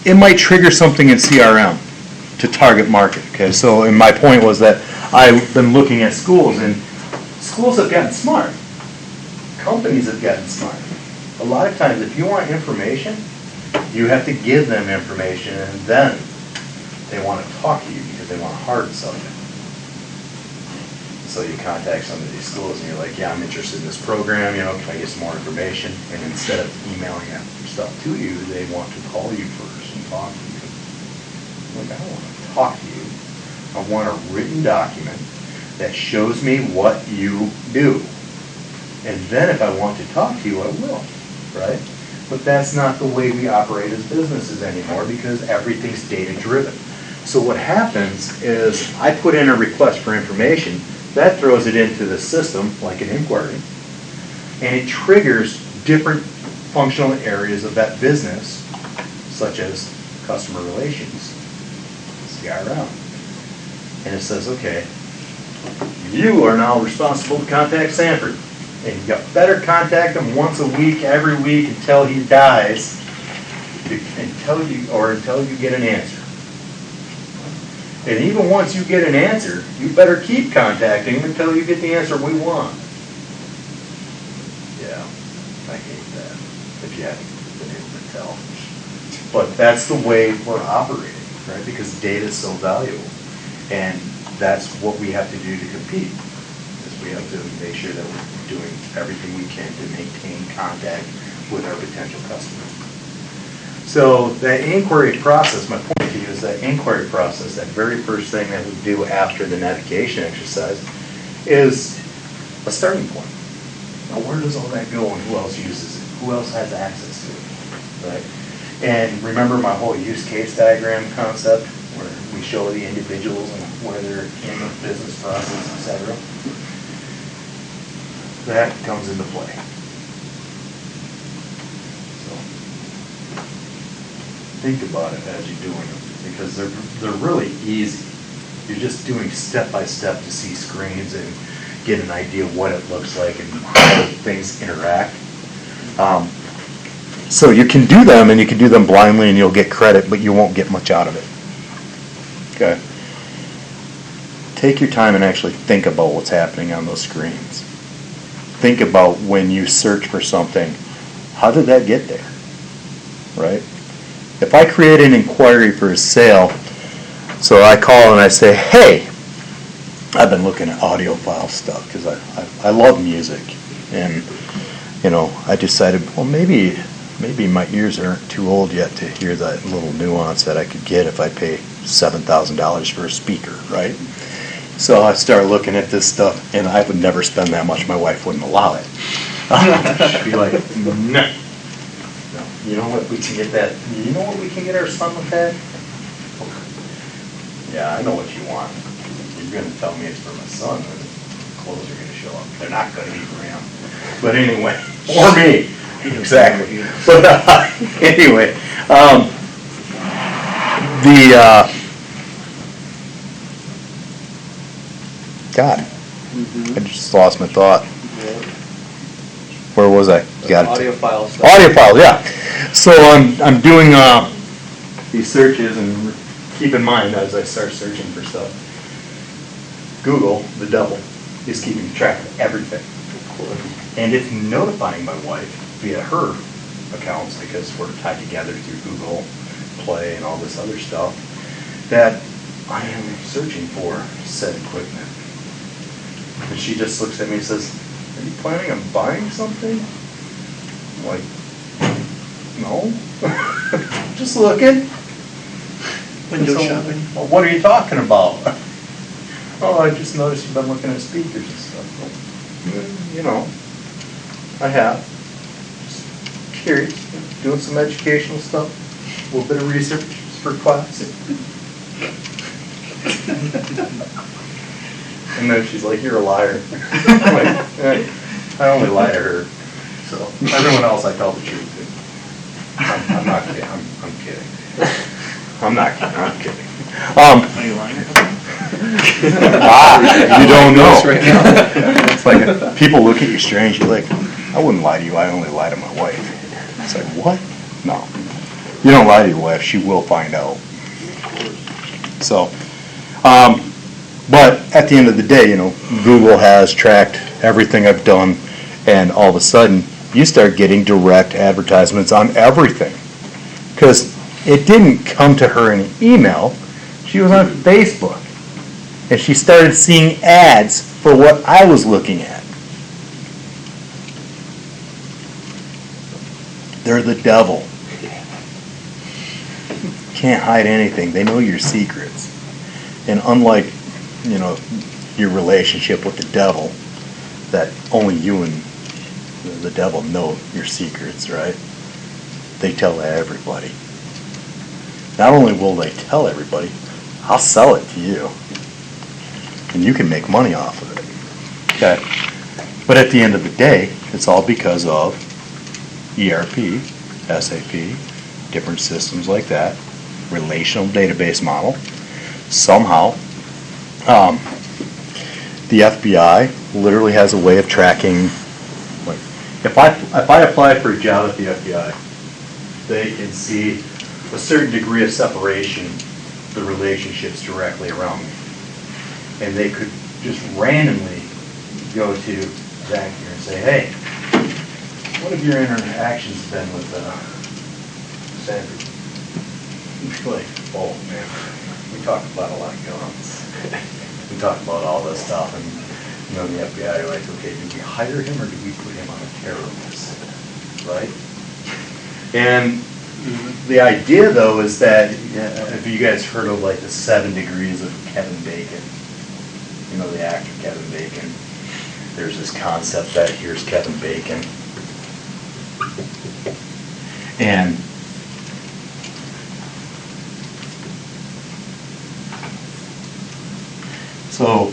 It might trigger something in CRM to target market. Okay, so and my point was that I've been looking at schools, and schools have gotten smart. Companies have gotten smart. A lot of times, if you want information, You have to give them information, and then they want to talk to you because they want a hard subject. So you contact some of these schools and you're like, yeah, I'm interested in this program, can I get some more information? And instead of emailing that stuff to you, they want to call you first and talk to you. Like, I don't want to talk to you. I want a written document that shows me what you do. And then if I want to talk to you, I will, right? But that's not the way we operate as businesses anymore because everything's data-driven. So what happens is I put in a request for information, that throws it into the system like an inquiry, and it triggers different functional areas of that business, such as customer relations, CRM. And it says, okay, you are now responsible to contact Sanford. And you got better contact him once a week, every week until he dies, until you get an answer. And even once you get an answer, you better keep contacting him until you get the answer we want. Yeah, I hate that, if you haven't been able to tell. But that's the way we're operating, right? Because data is so valuable. And that's what we have to do to compete. Is we have to make sure that we're doing everything we can to maintain contact with our potential customers. So that inquiry process, my point to you is that inquiry process, that very first thing that we do after the navigation exercise, is a starting point. Now where does all that go and who else uses it? Who else has access to it, right? And remember my whole use case diagram concept where we show the individuals and where they're in the business process, etc. That comes into play. So think about it as you're doing them because they're really easy. You're just doing step by step to see screens and get an idea of what it looks like and how things interact. So you can do them and you can do them blindly and you'll get credit, but you won't get much out of it. Okay. Take your time and actually think about what's happening on those screens. Think about when you search for something, how did that get there, right? If I create an inquiry for a sale, so I call and I say, hey, I've been looking at audiophile stuff because I love music, and I decided, well, maybe my ears aren't too old yet to hear that little nuance that I could get if I pay $7,000 for a speaker, right? So I started looking at this stuff, and I would never spend that much. My wife wouldn't allow it. She'd be like, no. You know what, we can get that. You know what we can get our son with that? Yeah, I know what you want. You're going to tell me it's for my son, and clothes are going to show up. They're not going to be for him. But anyway, or me. Exactly. But anyway, God, I just lost my thought. Where was I? Got it. Audiophile stuff. Audiophile, yeah. So I'm doing these searches, and keep in mind as I start searching for stuff, Google, the devil, is keeping track of everything. And it's notifying my wife via her accounts, because we're tied together through Google Play and all this other stuff, that I am searching for said equipment. And she just looks at me and says, are you planning on buying something? I'm like, no. Just looking. Window shopping. Well, what are you talking about? Oh, I just noticed you've been looking at speakers and stuff. Well, I have. Just curious. Doing some educational stuff. A little bit of research for class. And then she's like, you're a liar. I'm like, I only lie to her. So everyone else I tell the truth to. I'm not kidding. I'm kidding. I'm not kidding. I'm kidding. Are you lying? You don't know. Right now. It's like people look at you strange. You're like, I wouldn't lie to you. I only lie to my wife. It's like, what? No. You don't lie to your wife. She will find out. So, but at the end of the day, Google has tracked everything I've done, and all of a sudden, you start getting direct advertisements on everything. because it didn't come to her in an email. She was on Facebook, and she started seeing ads for what I was looking at. They're the devil. Can't hide anything. They know your secrets. And unlike, your relationship with the devil, that only you and the devil know your secrets, right? They tell everybody. Not only will they tell everybody, I'll sell it to you. And you can make money off of it. Okay? But at the end of the day, it's all because of ERP, SAP, different systems like that, relational database model. Somehow, the FBI literally has a way of tracking. Like, if I apply for a job at the FBI, they can see a certain degree of separation, the relationships directly around me, and they could just randomly go to Zach here and say, "Hey, what have your interactions been with Sandra?" He's like, "Oh man, we talk about a lot of guns. We talk about all this stuff." And the FBI are like, "Okay, did we hire him or did we put him on a terror list?" Right? And the idea, though, is that have you guys heard of like the 7 degrees of Kevin Bacon? The actor Kevin Bacon. There's this concept that here's Kevin Bacon. And so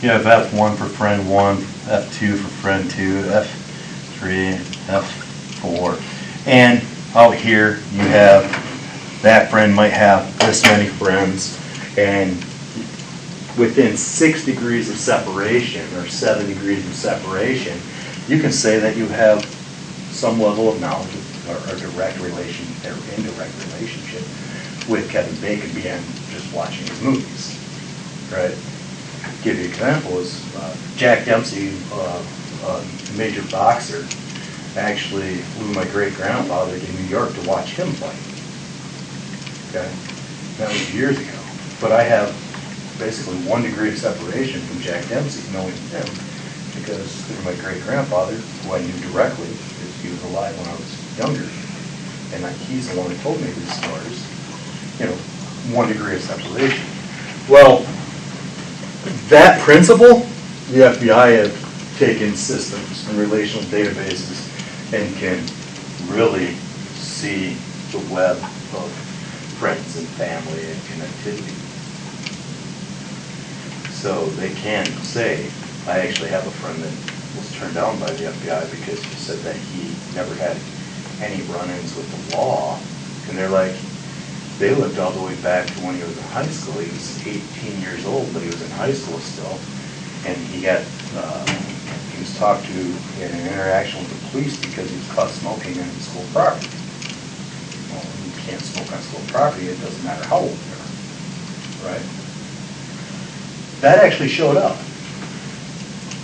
you have F1 for friend 1, F2 for friend 2, F3, F4. And out here you have that friend might have this many friends, and within 6 degrees of separation or 7 degrees of separation, you can say that you have some level of knowledge or direct relation or indirect relationship with Kevin Bacon beyond just watching his movies, right? Give you an example is Jack Dempsey, a major boxer, actually flew my great-grandfather to New York to watch him fight. Okay, that was years ago. But I have basically 1 degree of separation from Jack Dempsey, knowing him, because through my great-grandfather, who I knew directly, because he was alive when I was younger, and he's the one who told me these stories. 1 degree of separation. Well, that principle, the FBI have taken systems and relational databases and can really see the web of friends and family and connectivity. So they can say, I actually have a friend that was turned down by the FBI because he said that he never had any run-ins with the law. And they're like, they lived all the way back to when he was in high school. He was 18 years old, but he was in high school still. And he was talked to in an interaction with the police because he was caught smoking on school property. Well, you can't smoke on school property, it doesn't matter how old you are, right? That actually showed up.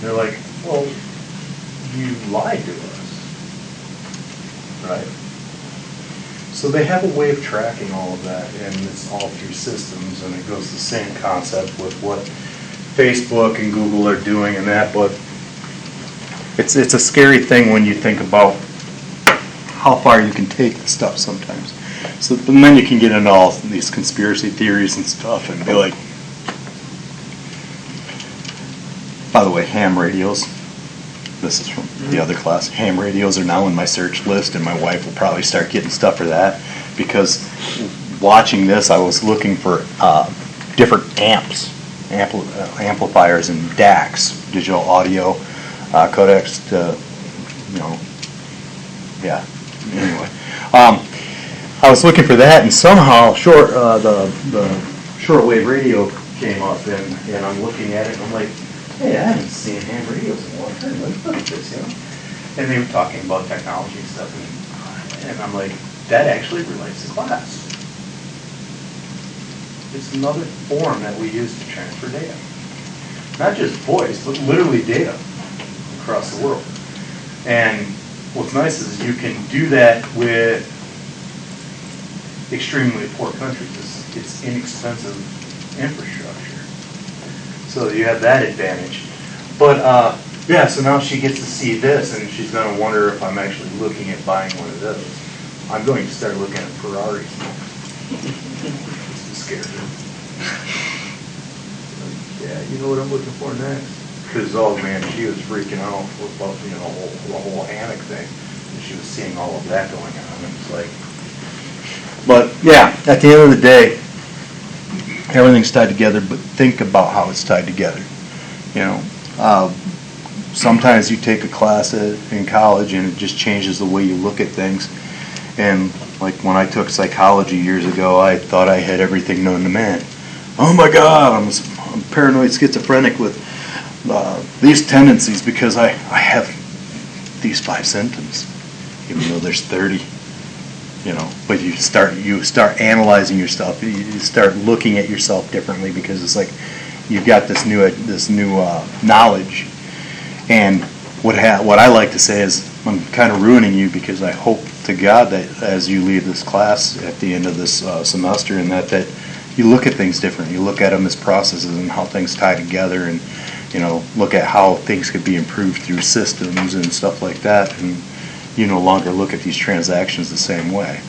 They're like, well, you lied to us, right? So they have a way of tracking all of that, and it's all through systems, and it goes the same concept with what Facebook and Google are doing and that, but it's a scary thing when you think about how far you can take the stuff sometimes. So, and then you can get into all these conspiracy theories and stuff and be like, by the way, ham radios. This is from the other class. Ham radios are now in my search list, and my wife will probably start getting stuff for that, because watching this, I was looking for different amplifiers and DACs, digital audio codecs to, yeah. Anyway, I was looking for that, and somehow the shortwave radio came up, and I'm looking at it, and I'm like, hey, I haven't seen ham radios in a long time. Look at this, And they were talking about technology and stuff, and I'm like, that actually relates to class. It's another form that we use to transfer data. Not just voice, but literally data across the world. And what's nice is you can do that with extremely poor countries. It's inexpensive infrastructure. So you have that advantage. But, yeah, so now she gets to see this, and she's going to wonder if I'm actually looking at buying one of those. I'm going to start looking at Ferraris. It's scared her. Yeah, you know what I'm looking for next? Because, oh man, she was freaking out about, the whole Anik thing. And she was seeing all of that going on, and it's like... But, yeah, at the end of the day, everything's tied together, but think about how it's tied together. Sometimes you take a class in college and it just changes the way you look at things. And like when I took psychology years ago, I thought I had everything known to man. Oh my God, I'm paranoid schizophrenic with these tendencies because I have these 5 symptoms, even though there's 30. But you start analyzing yourself. You start looking at yourself differently because it's like you've got this new knowledge. And what I like to say is I'm kind of ruining you because I hope to God that as you leave this class at the end of this semester, and that you look at things different. You look at them as processes and how things tie together, and look at how things could be improved through systems and stuff like that. And you no longer look at these transactions the same way.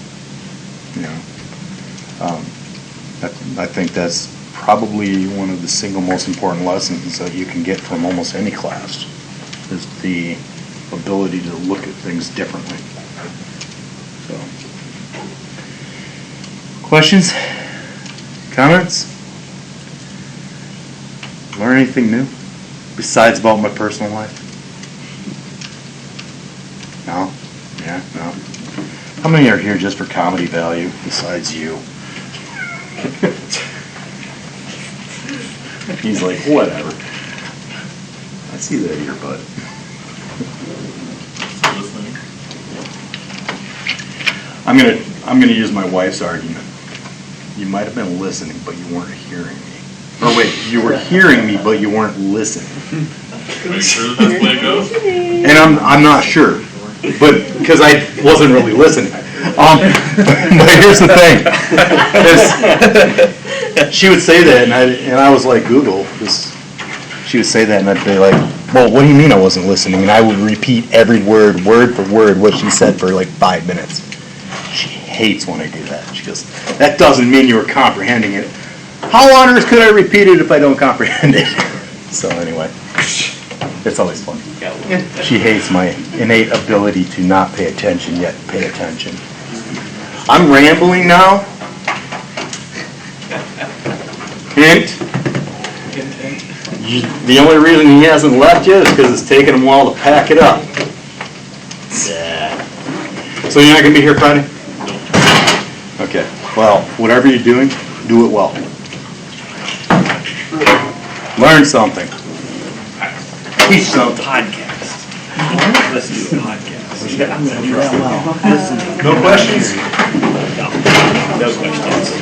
I think that's probably one of the single most important lessons that you can get from almost any class, is the ability to look at things differently. So, questions? Comments? Learn anything new besides about my personal life? No? Yeah, no. How many are here just for comedy value besides you? He's like, whatever. I see that earbud. I'm gonna use my wife's argument. You might have been listening, but you weren't hearing me. Or wait, you were hearing me, but you weren't listening. Are you sure that's the way it goes? And I'm not sure, but because I wasn't really listening. But here's the thing: she would say that, and I was like, Google. Because she would say that, and I'd be like, well, what do you mean I wasn't listening? And I would repeat every word for word, what she said for like 5 minutes. She hates when I do that. She goes, that doesn't mean you were comprehending it. How on earth could I repeat it if I don't comprehend it? So anyway, it's always fun. She hates my innate ability to not pay attention, yet pay attention. I'm rambling now. Hint. The only reason he hasn't left yet is because it's taken him a while to pack it up. Yeah. So you're not going to be here Friday? Okay. Well, whatever you're doing, do it well. Learn something. Teach something. Podcast. Let's do a podcast. No questions? No questions.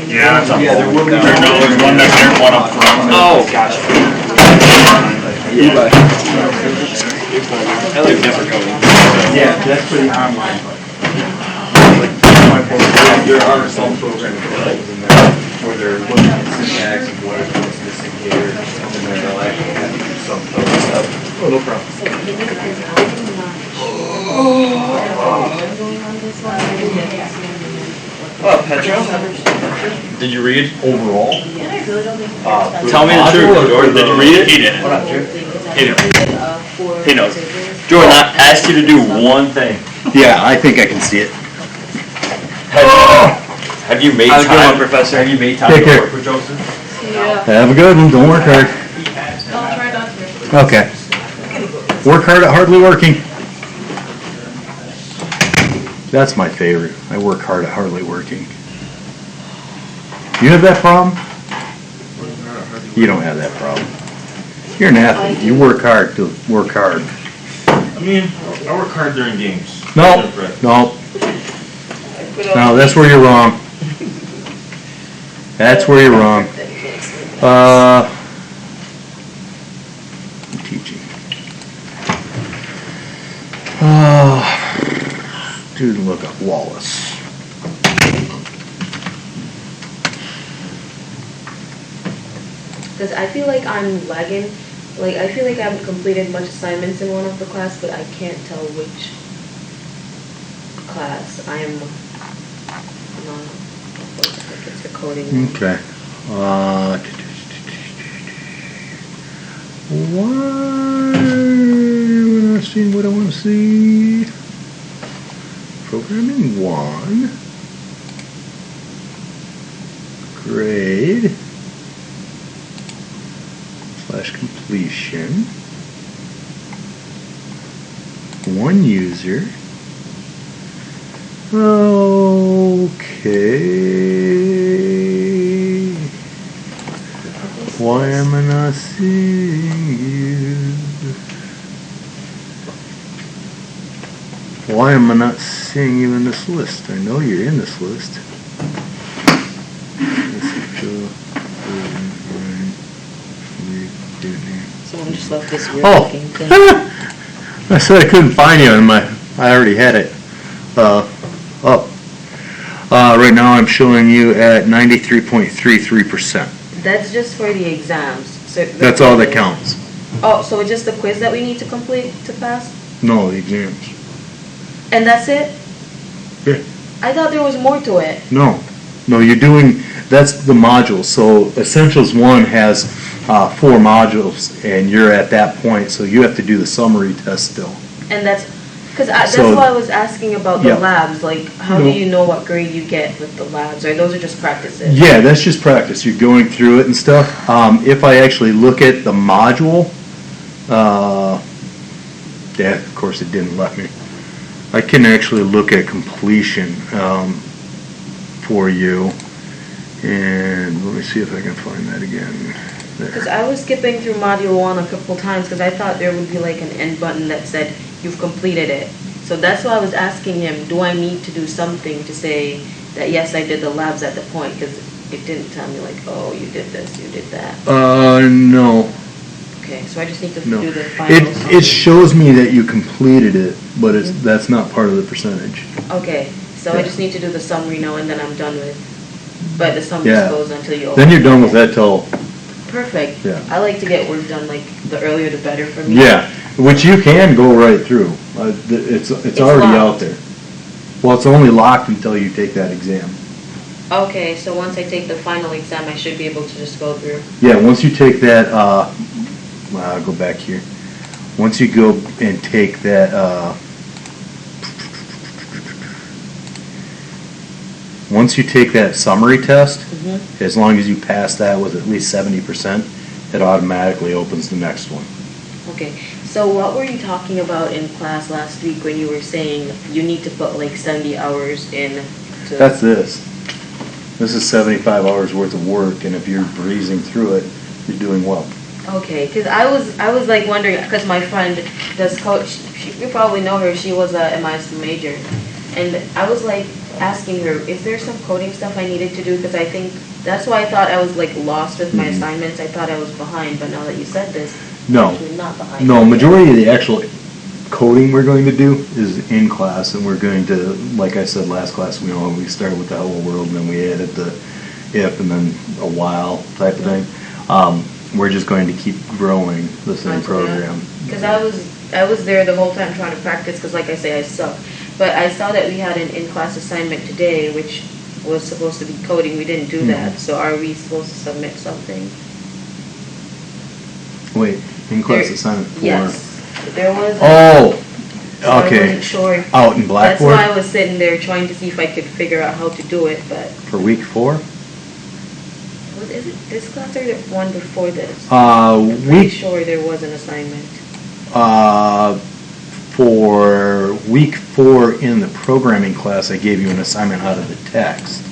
Yeah, there will be. There's one back there, one up front. Oh, gosh. Yeah. I like never going. Yeah, that's pretty online. There are some programs where they're looking at syntax and what's missing here, and then they'll actually have to do some stuff. Oh, no problem. Oh, Petro? Did you read? Overall? Tell me the truth, Jordan. Did you read it? He didn't. He didn't read it. He knows. Jordan, I asked you to do one thing. Yeah, I think I can see it. Have you made Have a good time? one, Professor. Have you made time Take to care. work with Joseph? Have a good one. Don't work hard. Okay. Work hard at hardly working. That's my favorite. I work hard at hardly working. You have that problem? You don't have that problem. You're an athlete. You work hard to work hard. I mean, I work hard during games. No, that's where you're wrong. That's where you're wrong. I'm teaching. student lookup, Wallace. Because I feel like I'm lagging. Like, I feel like I haven't completed much assignments in one of the class, but I can't tell which class I am not. Like it's the coding one. Okay. Why am I not seeing what I want to see? Programming 1. Grade. / completion. 1 user. Okay. Why am I not seeing you? Why am I not seeing you in this list? I know you're in this list. Someone just left this weird Oh. looking thing. I said I couldn't find you on I already had it up. Right now I'm showing you at 93.33%. That's just for the exams. So That's all that counts. Oh, so it's just the quiz that we need to complete to pass? No, the exams. And that's it? Yeah. I thought there was more to it. No, you're doing, that's the modules. So Essentials 1 has 4 modules, and you're at that point, so you have to do the summary test still. And that's, because that's So- why I was asking about the Yeah. labs. Like, how do No. you know what grade you get with the labs? Or those are just practices? Yeah, that's just practice. You're going through it and stuff. If I actually look at the module, yeah, of course it didn't let me. I can actually look at completion for you, and let me see if I can find that again. Because There. I was skipping through module 1 a couple times because I thought there would be like an end button that said you've completed it. So that's why I was asking him, do I need to do something to say that yes, I did the labs at the point? Because it didn't tell me like, oh, you did this, you did that. No. Okay, so I just need to No. do the final It summary. shows me that you completed it, but that's not part of the percentage. Okay, so I Yeah. just need to do the summary now and then I'm done with. But the summary Yeah. goes until you. Then you're done with that till, Perfect. Yeah. I like to get work done like the earlier the better for me. yeah, which you can go right through. It's already out locked. there. Well, it's only locked until you take that exam. Okay, so once I take the final exam, I should be able to just go through. Yeah, once you take that, I'll go back here. Once you go and take that, once you take that summary test, as long as you pass that with at least 70%, it automatically opens the next one. Okay, so what were you talking about in class last week when you were saying you need to put like 70 hours in to... That's this. This is 75 hours worth of work, and if you're breezing through it, you're doing well. Okay, because I was like wondering, because my friend does coach, you probably know her, she was a MIS major, and I was like asking her, is there some coding stuff I needed to do? Because I think, that's why I thought I was like lost with my assignments, I thought I was behind, but now that you said this, No. I'm actually not behind. No, majority of the actual coding we're going to do is in class, and we're going to, like I said last class, we started with the hello world, and then we added the if and then a while type of thing. We're just going to keep growing the same program. Because I was there the whole time trying to practice, because like I say, I suck. But I saw that we had an in-class assignment today, which was supposed to be coding. We didn't do that. So are we supposed to submit something? Wait, in-class There- assignment 4? Yes. There was. Oh, so I okay. wasn't sure. Out in Blackboard? That's why I was sitting there trying to see if I could figure out how to do it, but. For week 4? What is it? This class or the one before this? Pretty Week, sure there was an assignment. for week 4 in the programming class, I gave you an assignment out of the text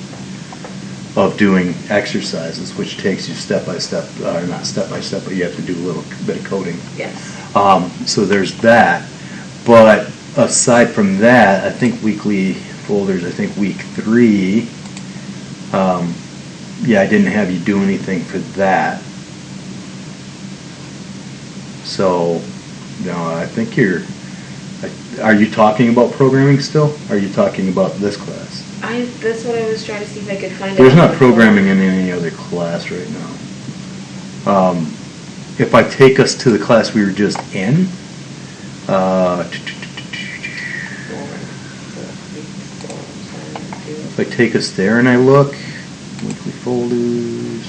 of doing exercises, which takes you step by step, or not step by step, but you have to do a little bit of coding. Yes. So there's that. But aside from that, I think weekly folders, I think week 3, yeah, I didn't have you do anything for that. So, no, I think Are you talking about programming still? Are you talking about this class? That's what I was trying to see if I could find. There's not programming in any other class right now. If I take us to the class we were just in, if I take us there and I look, weekly folders,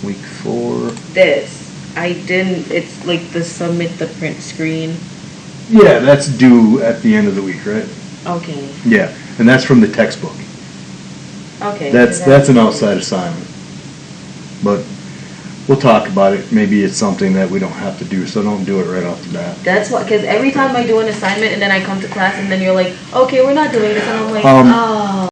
week 4. It's like the submit the print screen. Yeah, that's due at the end of the week, right? Okay, Yeah, and that's from the textbook. okay. That's an outside assignment. But we'll talk about it. Maybe it's something that we don't have to do, so don't do it right off the bat. That's what, because every time I do an assignment and then I come to class and then you're like, okay, we're not doing this, and I'm like, Um, oh.